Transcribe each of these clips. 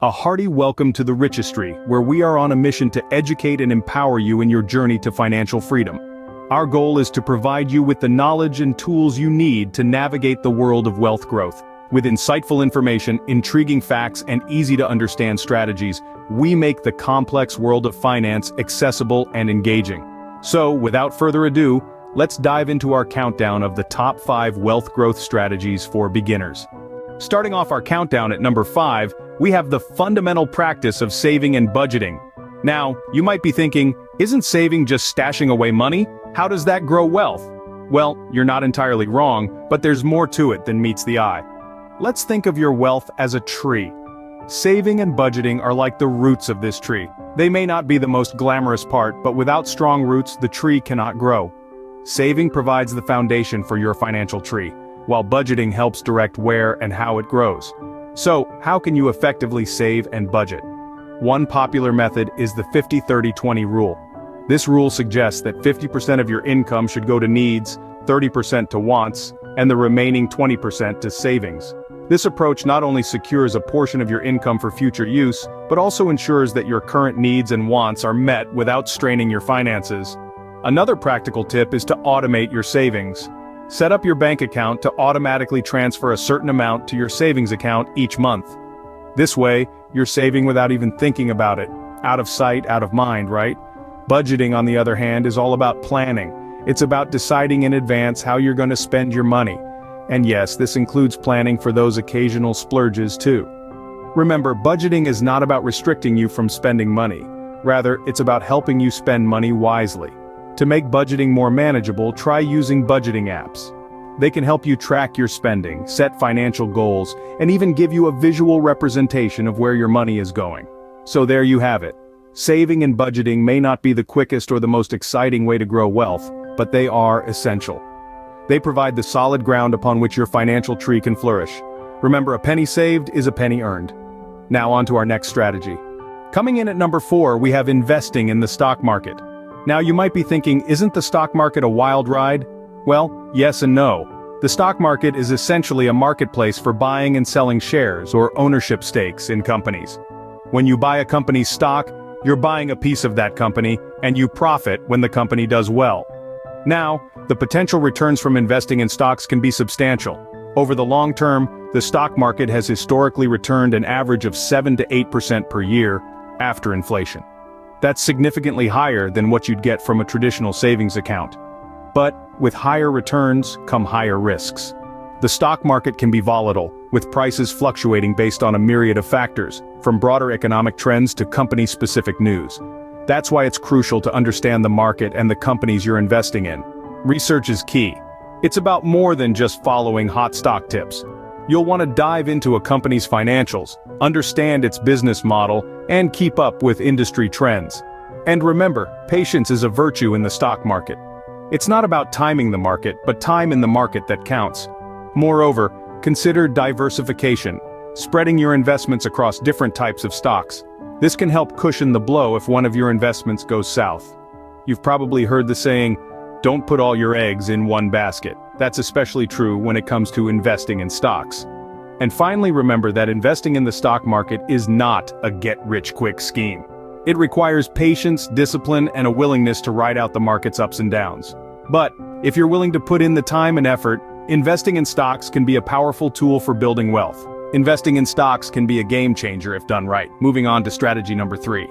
A hearty welcome to the Richestry, where we are on a mission to educate and empower you in your journey to financial freedom. Our goal is to provide you with the knowledge and tools you need to navigate the world of wealth growth. With insightful information, intriguing facts, and easy-to-understand strategies, we make the complex world of finance accessible and engaging. So, without further ado, let's dive into our countdown of the top 5 wealth growth strategies for beginners. Starting off our countdown at number 5, we have the fundamental practice of saving and budgeting. Now, you might be thinking, isn't saving just stashing away money? How does that grow wealth? Well, you're not entirely wrong, but there's more to it than meets the eye. Let's think of your wealth as a tree. Saving and budgeting are like the roots of this tree. They may not be the most glamorous part, but without strong roots, the tree cannot grow. Saving provides the foundation for your financial tree, while budgeting helps direct where and how it grows. So, how can you effectively save and budget? One popular method is the 50-30-20 rule. This rule suggests that 50% of your income should go to needs, 30% to wants, and the remaining 20% to savings. This approach not only secures a portion of your income for future use, but also ensures that your current needs and wants are met without straining your finances. Another practical tip is to automate your savings. Set up your bank account to automatically transfer a certain amount to your savings account each month. This way, you're saving without even thinking about it. Out of sight, out of mind, right? Budgeting, on the other hand, is all about planning. It's about deciding in advance how you're going to spend your money. And yes, this includes planning for those occasional splurges too. Remember, budgeting is not about restricting you from spending money. Rather, it's about helping you spend money wisely. To make budgeting more manageable, try using budgeting apps. They can help you track your spending, set financial goals, and even give you a visual representation of where your money is going. So there you have it. Saving and budgeting may not be the quickest or the most exciting way to grow wealth, but they are essential. They provide the solid ground upon which your financial tree can flourish. Remember, a penny saved is a penny earned. Now on to our next strategy. Coming in at number 4, we have investing in the stock market. Now you might be thinking, isn't the stock market a wild ride? Well, yes and no. The stock market is essentially a marketplace for buying and selling shares or ownership stakes in companies. When you buy a company's stock, you're buying a piece of that company, and you profit when the company does well. Now, the potential returns from investing in stocks can be substantial. Over the long term, the stock market has historically returned an average of 7 to 8% per year after inflation. That's significantly higher than what you'd get from a traditional savings account. But with higher returns come higher risks. The stock market can be volatile, with prices fluctuating based on a myriad of factors, from broader economic trends to company-specific news. That's why it's crucial to understand the market and the companies you're investing in. Research is key. It's about more than just following hot stock tips. You'll want to dive into a company's financials, understand its business model, and keep up with industry trends. And remember, patience is a virtue in the stock market. It's not about timing the market, but time in the market that counts. Moreover, consider diversification, spreading your investments across different types of stocks. This can help cushion the blow if one of your investments goes south. You've probably heard the saying, don't put all your eggs in one basket. That's especially true when it comes to investing in stocks. And finally, remember that investing in the stock market is not a get-rich-quick scheme. It requires patience, discipline, and a willingness to ride out the market's ups and downs. But if you're willing to put in the time and effort, investing in stocks can be a powerful tool for building wealth. Investing in stocks can be a game changer if done right. Moving on to strategy number 3.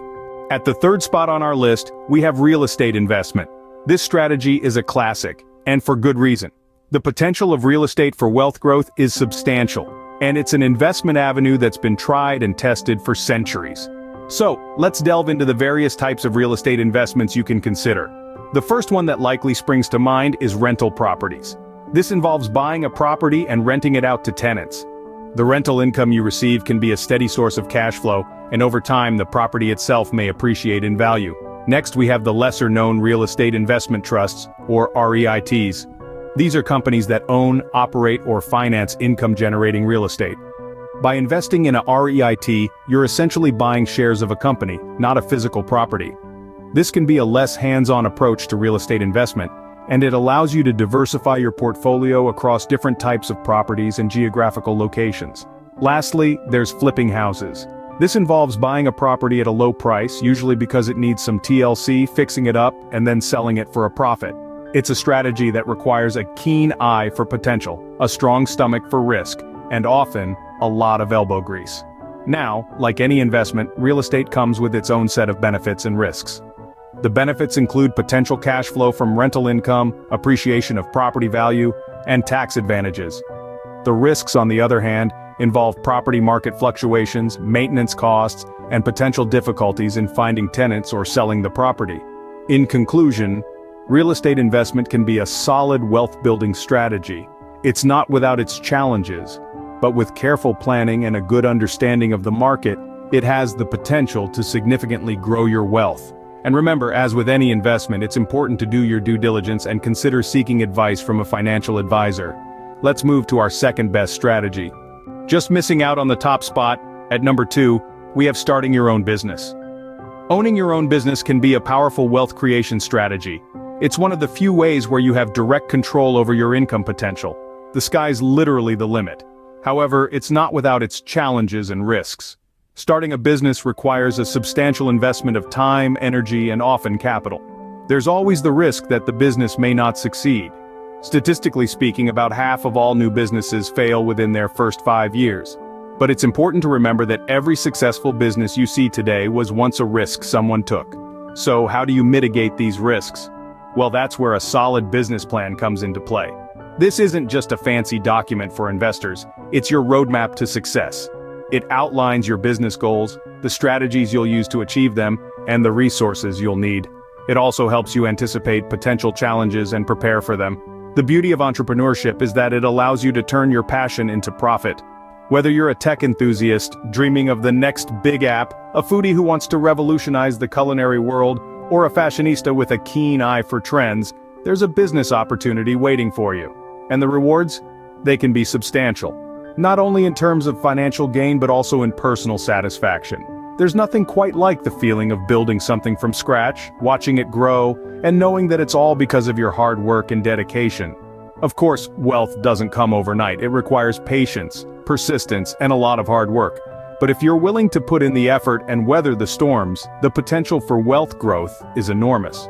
At the third spot on our list, we have real estate investment. This strategy is a classic, and for good reason. The potential of real estate for wealth growth is substantial, and it's an investment avenue that's been tried and tested for centuries. So, let's delve into the various types of real estate investments you can consider. The first one that likely springs to mind is rental properties. This involves buying a property and renting it out to tenants. The rental income you receive can be a steady source of cash flow, and over time the property itself may appreciate in value. Next, we have the lesser-known real estate investment trusts, or REITs. These are companies that own, operate, or finance income-generating real estate. By investing in a REIT, you're essentially buying shares of a company, not a physical property. This can be a less hands-on approach to real estate investment, and it allows you to diversify your portfolio across different types of properties and geographical locations. Lastly, there's flipping houses. This involves buying a property at a low price, usually because it needs some TLC, fixing it up, and then selling it for a profit. It's a strategy that requires a keen eye for potential, a strong stomach for risk, and often, a lot of elbow grease. Now, like any investment, real estate comes with its own set of benefits and risks. The benefits include potential cash flow from rental income, appreciation of property value, and tax advantages. The risks, on the other hand, involve property market fluctuations, maintenance costs, and potential difficulties in finding tenants or selling the property. In conclusion, real estate investment can be a solid wealth-building strategy. It's not without its challenges, but with careful planning and a good understanding of the market, it has the potential to significantly grow your wealth. And remember, as with any investment, it's important to do your due diligence and consider seeking advice from a financial advisor. Let's move to our second best strategy. Just missing out on the top spot, at number 2, we have starting your own business. Owning your own business can be a powerful wealth creation strategy. It's one of the few ways where you have direct control over your income potential. The sky's literally the limit. However, it's not without its challenges and risks. Starting a business requires a substantial investment of time, energy, and often capital. There's always the risk that the business may not succeed. Statistically speaking, about half of all new businesses fail within their first 5 years. But it's important to remember that every successful business you see today was once a risk someone took. So how do you mitigate these risks? Well, that's where a solid business plan comes into play. This isn't just a fancy document for investors, it's your roadmap to success. It outlines your business goals, the strategies you'll use to achieve them, and the resources you'll need. It also helps you anticipate potential challenges and prepare for them. The beauty of entrepreneurship is that it allows you to turn your passion into profit. Whether you're a tech enthusiast, dreaming of the next big app, a foodie who wants to revolutionize the culinary world, or a fashionista with a keen eye for trends, there's a business opportunity waiting for you. And the rewards? They can be substantial. Not only in terms of financial gain but also in personal satisfaction. There's nothing quite like the feeling of building something from scratch, watching it grow, and knowing that it's all because of your hard work and dedication. Of course, wealth doesn't come overnight. It requires patience, persistence, and a lot of hard work. But if you're willing to put in the effort and weather the storms, the potential for wealth growth is enormous.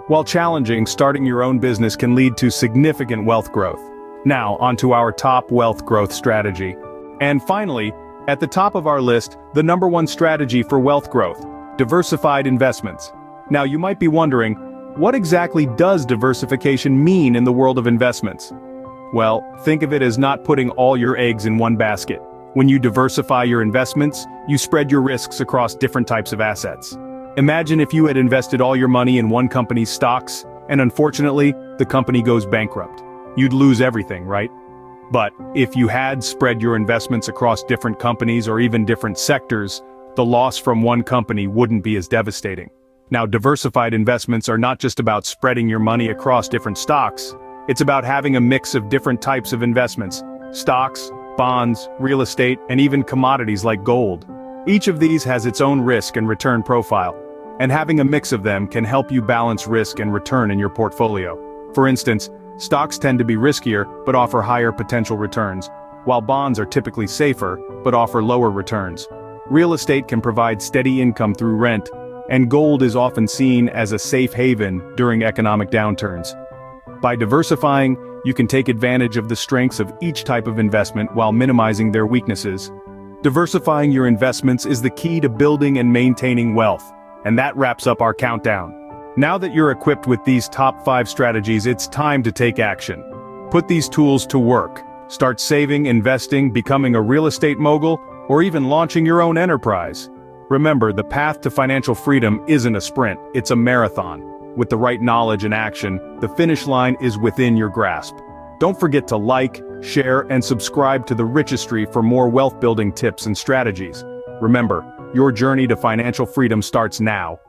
While challenging, starting your own business can lead to significant wealth growth. Now, onto our top wealth growth strategy. And finally, at the top of our list, the number 1 strategy for wealth growth: diversified investments. Now you might be wondering, what exactly does diversification mean in the world of investments? Well, think of it as not putting all your eggs in one basket. When you diversify your investments, you spread your risks across different types of assets. Imagine if you had invested all your money in one company's stocks, and unfortunately, the company goes bankrupt. You'd lose everything, right? But if you had spread your investments across different companies or even different sectors, the loss from one company wouldn't be as devastating. Now, diversified investments are not just about spreading your money across different stocks. It's about having a mix of different types of investments: stocks, bonds, real estate, and even commodities like gold. Each of these has its own risk and return profile, and having a mix of them can help you balance risk and return in your portfolio. For instance, stocks tend to be riskier but offer higher potential returns, while bonds are typically safer but offer lower returns. Real estate can provide steady income through rent, and gold is often seen as a safe haven during economic downturns. By diversifying, you can take advantage of the strengths of each type of investment while minimizing their weaknesses. Diversifying your investments is the key to building and maintaining wealth, and that wraps up our countdown. Now that you're equipped with these top 5 strategies, it's time to take action. Put these tools to work. Start saving, investing, becoming a real estate mogul, or even launching your own enterprise. Remember, the path to financial freedom isn't a sprint, it's a marathon. With the right knowledge and action, the finish line is within your grasp. Don't forget to like, share, and subscribe to The Richestry for more wealth-building tips and strategies. Remember, your journey to financial freedom starts now.